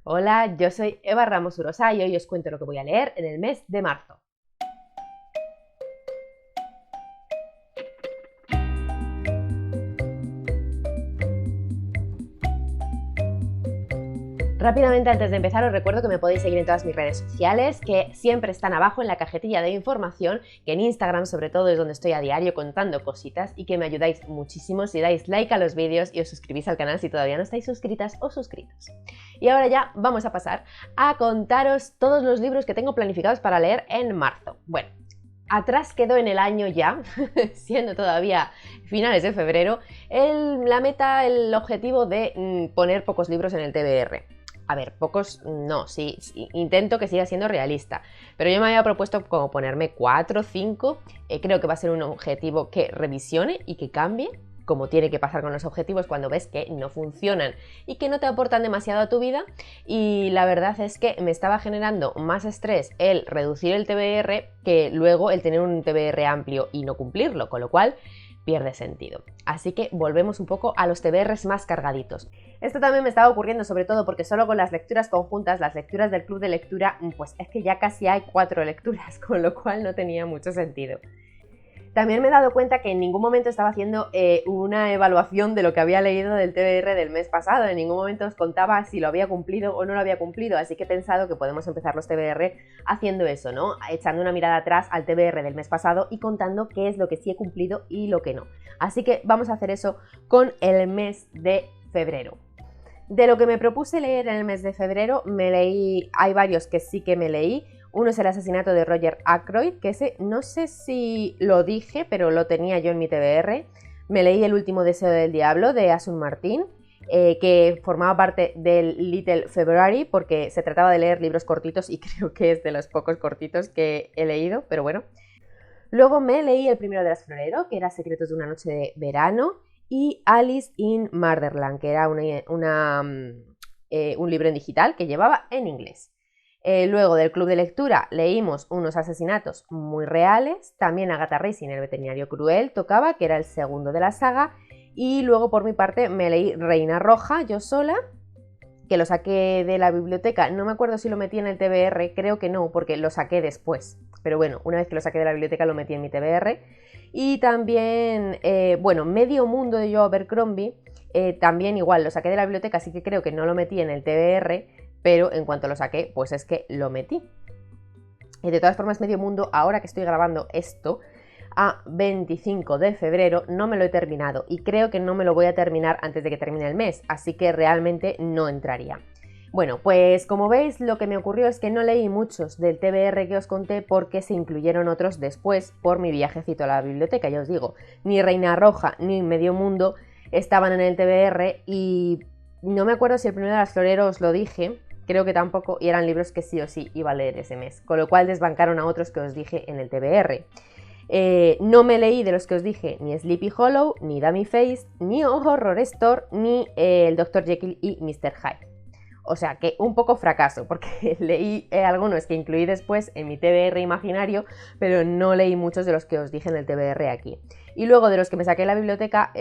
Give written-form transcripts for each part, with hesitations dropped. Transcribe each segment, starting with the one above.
Hola, yo soy Eva Ramos Urosa y hoy os cuento lo que voy a leer en el mes de marzo. Rápidamente, antes de empezar, os recuerdo que me podéis seguir en todas mis redes sociales, que siempre están abajo en la cajetilla de información, que en Instagram sobre todo es donde estoy a diario contando cositas y que me ayudáis muchísimo si dais like a los vídeos y os suscribís al canal si todavía no estáis suscritas o suscritos. Y ahora ya vamos a pasar a contaros todos los libros que tengo planificados para leer en marzo. Bueno, atrás quedó en el año ya, siendo todavía finales de febrero, el objetivo de poner pocos libros en el TBR. A ver, pocos no, sí, intento que siga siendo realista, pero yo me había propuesto como ponerme 4 o 5, creo que va a ser un objetivo que revisione y que cambie, como tiene que pasar con los objetivos cuando ves que no funcionan y que no te aportan demasiado a tu vida, y la verdad es que me estaba generando más estrés el reducir el TBR que luego el tener un TBR amplio y no cumplirlo, con lo cual pierde sentido. Así que volvemos un poco a los TBRs más cargaditos. Esto también me estaba ocurriendo sobre todo porque solo con las lecturas conjuntas, las lecturas del club de lectura, pues es que ya casi hay 4 lecturas, con lo cual no tenía mucho sentido. También me he dado cuenta que en ningún momento estaba haciendo una evaluación de lo que había leído del TBR del mes pasado. En ningún momento os contaba si lo había cumplido o no lo había cumplido, así que he pensado que podemos empezar los TBR haciendo eso, ¿no? Echando una mirada atrás al TBR del mes pasado y contando qué es lo que sí he cumplido y lo que no. Así que vamos a hacer eso con el mes de febrero. De lo que me propuse leer en el mes de febrero, hay varios que sí que me leí. Uno es El asesinato de Roger Ackroyd, que ese no sé si lo dije, pero lo tenía yo en mi TBR. Me leí El último deseo del diablo, de Asun Martín, que formaba parte del Little February, porque se trataba de leer libros cortitos y creo que es de los pocos cortitos que he leído, pero bueno. Luego me leí El primero de las Florero, que era Secretos de una noche de verano, y Alice in Murderland, que era un libro en digital que llevaba en inglés. Luego del club de lectura leímos Unos asesinatos muy reales, también Agatha Racing, El veterinario cruel, tocaba, que era el segundo de la saga, y luego por mi parte me leí Reina Roja, yo sola, que lo saqué de la biblioteca, no me acuerdo si lo metí en el TBR, creo que no, porque lo saqué después, pero bueno, una vez que lo saqué de la biblioteca lo metí en mi TBR. Y también, Medio mundo de Joe Abercrombie, también igual lo saqué de la biblioteca, así que creo que no lo metí en el TBR, pero en cuanto lo saqué, pues es que lo metí. Y de todas formas, Medio mundo, ahora que estoy grabando esto, a 25 de febrero, no me lo he terminado y creo que no me lo voy a terminar antes de que termine el mes, así que realmente no entraría. Bueno, pues como veis, lo que me ocurrió es que no leí muchos del TBR que os conté porque se incluyeron otros después por mi viajecito a la biblioteca. Ya os digo, ni Reina Roja ni Medio mundo estaban en el TBR y no me acuerdo si el primero de las Florero os lo dije, creo que tampoco, y eran libros que sí o sí iba a leer ese mes, con lo cual desbancaron a otros que os dije en el TBR. No me leí de los que os dije ni Sleepy Hollow, ni Dummy Face, ni Horror Store, ni el Dr. Jekyll y Mr. Hyde. O sea que un poco fracaso, porque leí algunos que incluí después en mi TBR imaginario, pero no leí muchos de los que os dije en el TBR aquí. Y luego de los que me saqué en la biblioteca,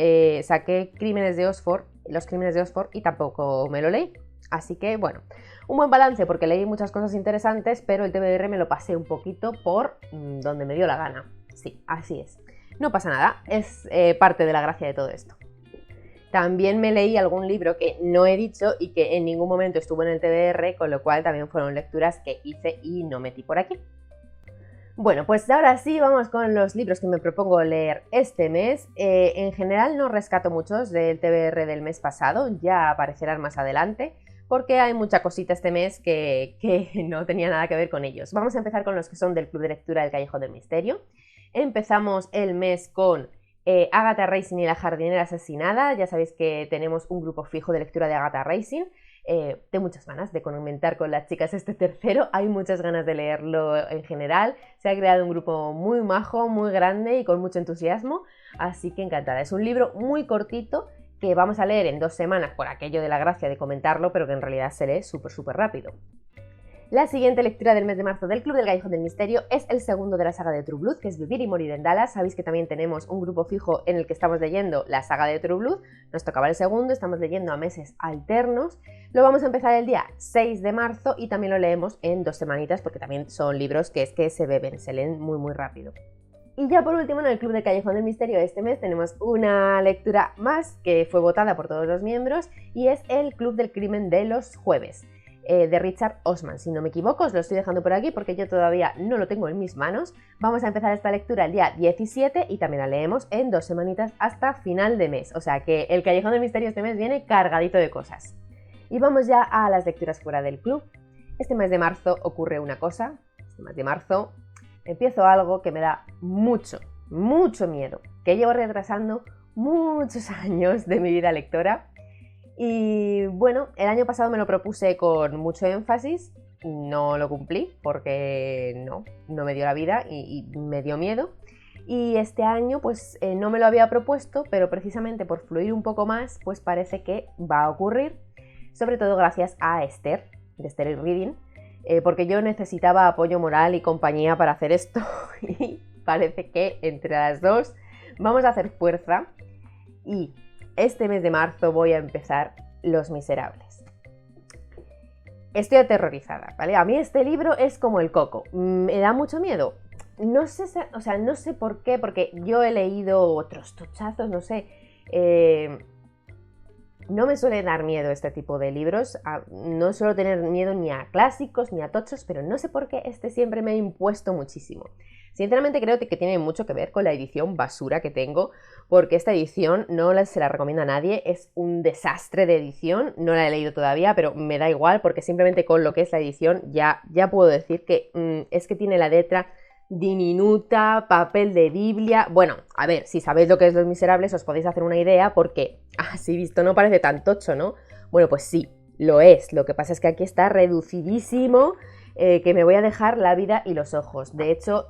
saqué Los Crímenes de Oxford, y tampoco me lo leí. Así que bueno, un buen balance porque leí muchas cosas interesantes, pero el TBR me lo pasé un poquito por donde me dio la gana. Sí, así es. No pasa nada, es parte de la gracia de todo esto. También me leí algún libro que no he dicho y que en ningún momento estuvo en el TBR, con lo cual también fueron lecturas que hice y no metí por aquí. Bueno, pues ahora sí vamos con los libros que me propongo leer este mes. En general no rescato muchos del TBR del mes pasado, ya aparecerán más adelante, porque hay mucha cosita este mes que no tenía nada que ver con ellos. Vamos a empezar con los que son del Club de Lectura del Callejón del Misterio. Empezamos el mes con Agatha Racing y la jardinera asesinada. Ya sabéis que tenemos un grupo fijo de lectura de Agatha Racing. Tengo muchas ganas de comentar con las chicas este tercero, hay muchas ganas de leerlo en general, se ha creado un grupo muy majo, muy grande y con mucho entusiasmo, así que encantada. Es un libro muy cortito que vamos a leer en 2 semanas por aquello de la gracia de comentarlo, pero que en realidad se lee súper rápido. La siguiente lectura del mes de marzo del Club del Callejón del Misterio es el segundo de la saga de True Blood, que es Vivir y Morir en Dallas. Sabéis que también tenemos un grupo fijo en el que estamos leyendo la saga de True Blood. Nos tocaba el segundo, estamos leyendo a meses alternos. Lo vamos a empezar el día 6 de marzo y también lo leemos en 2 semanitas porque también son libros que se beben, se leen muy rápido. Y ya por último, en el Club del Callejón del Misterio de este mes tenemos una lectura más que fue votada por todos los miembros y es el Club del Crimen de los Jueves. De Richard Osman, si no me equivoco, os lo estoy dejando por aquí porque yo todavía no lo tengo en mis manos. Vamos a empezar esta lectura el día 17 y también la leemos en 2 semanitas hasta final de mes, o sea que el Callejón del Misterio este mes viene cargadito de cosas. Y vamos ya a las lecturas fuera del club. Este mes de marzo ocurre una cosa, este mes de marzo empiezo algo que me da mucho miedo, que llevo retrasando muchos años de mi vida lectora. Y bueno, el año pasado me lo propuse con mucho énfasis, no lo cumplí porque no me dio la vida y me dio miedo. Y este año pues no me lo había propuesto, pero precisamente por fluir un poco más, pues parece que va a ocurrir, sobre todo gracias a Esther, de Esther Reading, porque yo necesitaba apoyo moral y compañía para hacer esto y parece que entre las dos vamos a hacer fuerza y este mes de marzo voy a empezar Los Miserables. Estoy aterrorizada, ¿vale? A mí este libro es como el coco, me da mucho miedo. No sé por qué, porque yo he leído otros tochazos, no sé. No me suele dar miedo este tipo de libros, no suelo tener miedo ni a clásicos ni a tochos, pero no sé por qué este siempre me ha impuesto muchísimo. Sinceramente creo que tiene mucho que ver con la edición basura que tengo, porque esta edición no se la recomiendo a nadie, es un desastre de edición, no la he leído todavía, pero me da igual porque simplemente con lo que es la edición ya puedo decir que es que tiene la letra diminuta, papel de Biblia. Bueno, a ver, si sabéis lo que es Los Miserables os podéis hacer una idea porque así visto no parece tan tocho, ¿no? Bueno, pues sí, lo es. Lo que pasa es que aquí está reducidísimo, que me voy a dejar la vida y los ojos. De hecho,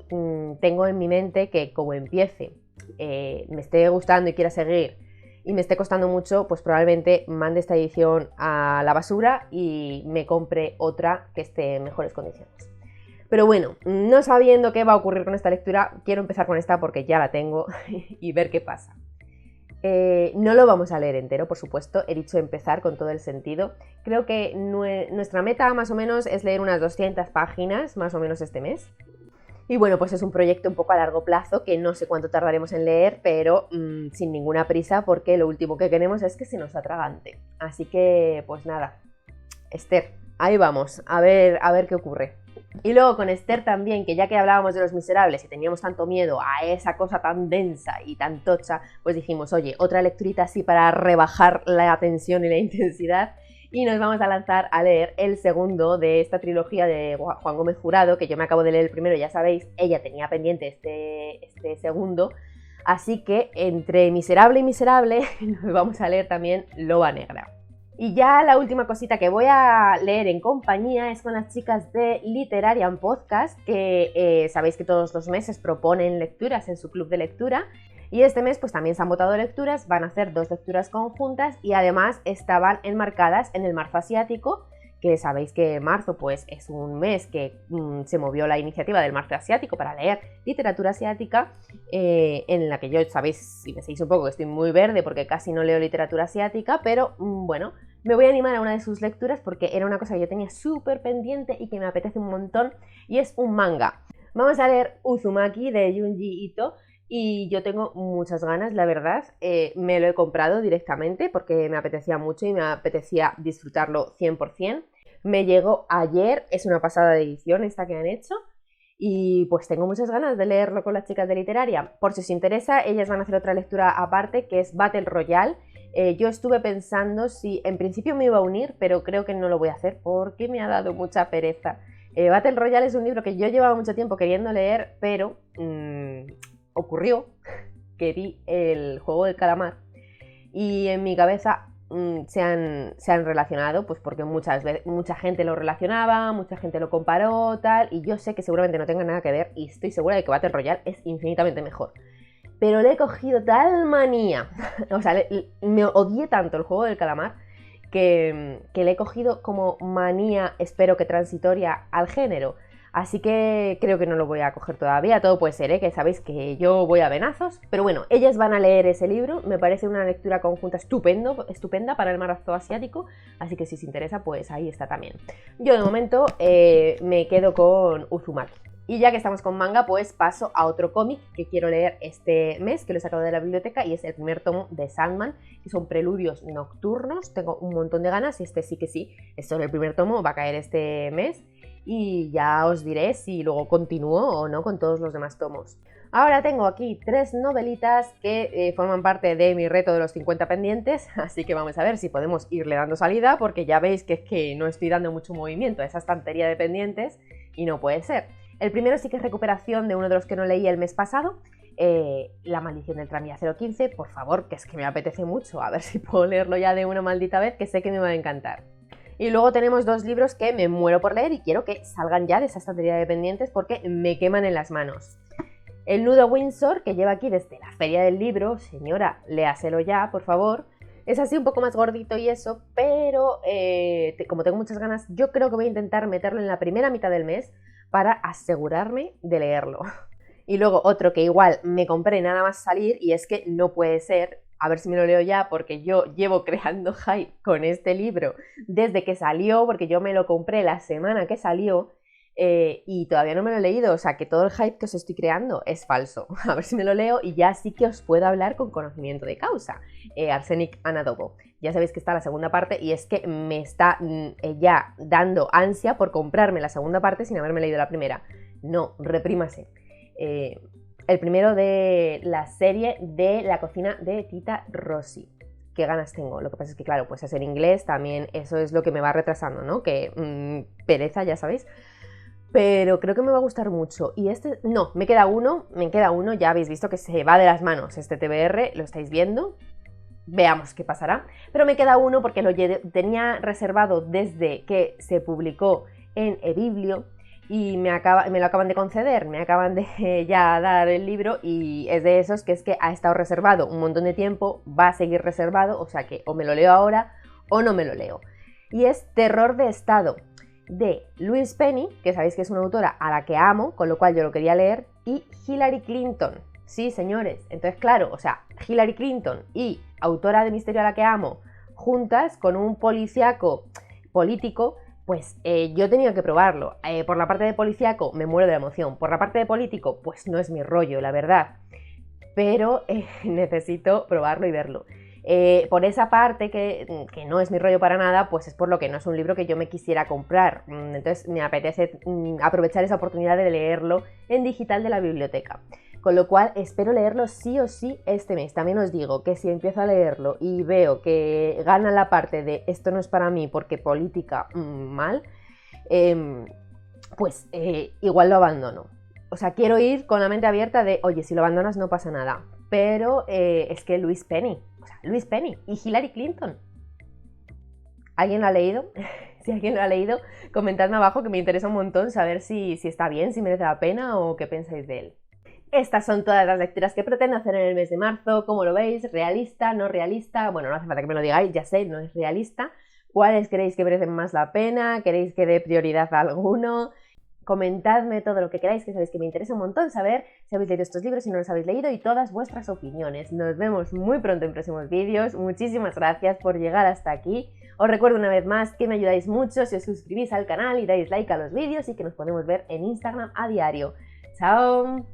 tengo en mi mente que como empiece, me esté gustando y quiera seguir y me esté costando mucho, pues probablemente mande esta edición a la basura y me compre otra que esté en mejores condiciones. Pero bueno, no sabiendo qué va a ocurrir con esta lectura, quiero empezar con esta porque ya la tengo y ver qué pasa. No lo vamos a leer entero, por supuesto, he dicho empezar con todo el sentido. Creo que nuestra meta más o menos es leer unas 200 páginas, más o menos este mes. Y bueno, pues es un proyecto un poco a largo plazo que no sé cuánto tardaremos en leer, pero sin ninguna prisa porque lo último que queremos es que se nos atragante. Así que, pues nada, Esther, ahí vamos, a ver qué ocurre. Y luego con Esther también, que ya que hablábamos de Los Miserables y teníamos tanto miedo a esa cosa tan densa y tan tocha, pues dijimos, oye, otra lecturita así para rebajar la tensión y la intensidad y nos vamos a lanzar a leer el segundo de esta trilogía de Juan Gómez Jurado, que yo me acabo de leer el primero, ya sabéis, ella tenía pendiente este segundo, así que entre Miserable y Miserable nos vamos a leer también Loba Negra. Y ya la última cosita que voy a leer en compañía es con las chicas de Literarian Podcast, que sabéis que todos los meses proponen lecturas en su club de lectura. Y este mes pues también se han votado lecturas, van a hacer 2 lecturas conjuntas y además estaban enmarcadas en el marzo asiático, que sabéis que marzo pues es un mes que se movió la iniciativa del marzo asiático para leer literatura asiática, en la que yo, sabéis, si me seguís un poco, que estoy muy verde porque casi no leo literatura asiática, pero bueno, me voy a animar a una de sus lecturas porque era una cosa que yo tenía súper pendiente y que me apetece un montón, y es un manga. Vamos a leer Uzumaki de Junji Ito. Y yo tengo muchas ganas, la verdad, me lo he comprado directamente porque me apetecía mucho y me apetecía disfrutarlo 100%. Me llegó ayer, es una pasada de edición esta que han hecho y pues tengo muchas ganas de leerlo con las chicas de Literaria. Por si os interesa, ellas van a hacer otra lectura aparte que es Battle Royale. Yo estuve pensando si en principio me iba a unir, pero creo que no lo voy a hacer porque me ha dado mucha pereza. Battle Royale es un libro que yo llevaba mucho tiempo queriendo leer, pero ocurrió que vi el Juego del Calamar y en mi cabeza se han relacionado, pues porque mucha gente lo relacionaba, mucha gente lo comparó, tal, y yo sé que seguramente no tenga nada que ver y estoy segura de que Battle Royale es infinitamente mejor. Pero le he cogido tal manía, o sea, me odié tanto el Juego del Calamar que le he cogido como manía, espero que transitoria, al género. Así que creo que no lo voy a coger todavía, todo puede ser, que sabéis que yo voy a venazos. Pero bueno, ellas van a leer ese libro, me parece una lectura conjunta estupenda para el maratón asiático, así que si os interesa, pues ahí está también. Yo de momento me quedo con Uzumaki. Y ya que estamos con manga, pues paso a otro cómic que quiero leer este mes, que lo he sacado de la biblioteca, y es el primer tomo de Sandman, que son preludios nocturnos. Tengo un montón de ganas y este sí que sí, es solo el primer tomo, va a caer este mes. Y ya os diré si luego continúo o no con todos los demás tomos. Ahora tengo aquí 3 novelitas que forman parte de mi reto de los 50 pendientes, así que vamos a ver si podemos irle dando salida, porque ya veis que es que no estoy dando mucho movimiento a esa estantería de pendientes y no puede ser. El primero sí que es recuperación de uno de los que no leí el mes pasado, La maldición del tranvía 015, por favor, que es que me apetece mucho, a ver si puedo leerlo ya de una maldita vez, que sé que me va a encantar. Y luego tenemos 2 libros que me muero por leer y quiero que salgan ya de esa estantería de pendientes porque me queman en las manos. El nudo Windsor, que lleva aquí desde la feria del libro, señora, léaselo ya, por favor. Es así un poco más gordito y eso, pero como tengo muchas ganas, yo creo que voy a intentar meterlo en la primera mitad del mes para asegurarme de leerlo. Y luego otro que igual me compré nada más salir, y es que no puede ser, a ver si me lo leo ya, porque yo llevo creando hype con este libro desde que salió, porque yo me lo compré la semana que salió y todavía no me lo he leído, o sea que todo el hype que os estoy creando es falso. A ver si me lo leo y ya sí que os puedo hablar con conocimiento de causa. Arsenic Anadobo. Ya sabéis que está la segunda parte y es que me está ya dando ansia por comprarme la segunda parte sin haberme leído la primera. No, reprímase. El primero de la serie de La cocina de Tita Rossi. Qué ganas tengo. Lo que pasa es que, claro, pues es en inglés, también eso es lo que me va retrasando, ¿no? Que pereza, ya sabéis. Pero creo que me va a gustar mucho. Y este, no, me queda uno, ya habéis visto que se va de las manos este TBR, lo estáis viendo. Veamos qué pasará. Pero me queda uno porque lo tenía reservado desde que se publicó en eBiblio. Y me lo acaban de conceder, me acaban de ya dar el libro y es de esos que es que ha estado reservado un montón de tiempo, va a seguir reservado, o sea que o me lo leo ahora o no me lo leo. Y es Terror de Estado, de Louise Penny, que sabéis que es una autora a la que amo, con lo cual yo lo quería leer, y Hillary Clinton. Sí, señores, entonces claro, o sea, Hillary Clinton y autora de Misterio a la que amo, juntas con un policíaco político. Pues yo he tenido que probarlo. Por la parte de policíaco me muero de la emoción. Por la parte de político, pues no es mi rollo, la verdad. Pero necesito probarlo y verlo. Por esa parte, que no es mi rollo para nada, pues es por lo que no es un libro que yo me quisiera comprar. Entonces me apetece aprovechar esa oportunidad de leerlo en digital de la biblioteca. Con lo cual espero leerlo sí o sí este mes. También os digo que si empiezo a leerlo y veo que gana la parte de esto no es para mí porque política mal, pues igual lo abandono. O sea, quiero ir con la mente abierta de, oye, si lo abandonas no pasa nada. Pero es que Louise Penny y Hillary Clinton. ¿Alguien lo ha leído? Si alguien lo ha leído, comentadme abajo que me interesa un montón saber si está bien, si merece la pena o qué pensáis de él. Estas son todas las lecturas que pretendo hacer en el mes de marzo. ¿Cómo lo veis? ¿Realista? ¿No realista? Bueno, no hace falta que me lo digáis, ya sé, no es realista. ¿Cuáles creéis que merecen más la pena? ¿Queréis que dé prioridad a alguno? Comentadme todo lo que queráis, que sabéis que me interesa un montón saber si habéis leído estos libros, si no los habéis leído y todas vuestras opiniones. Nos vemos muy pronto en próximos vídeos. Muchísimas gracias por llegar hasta aquí. Os recuerdo una vez más que me ayudáis mucho si os suscribís al canal y dais like a los vídeos y que nos podemos ver en Instagram a diario. ¡Chao!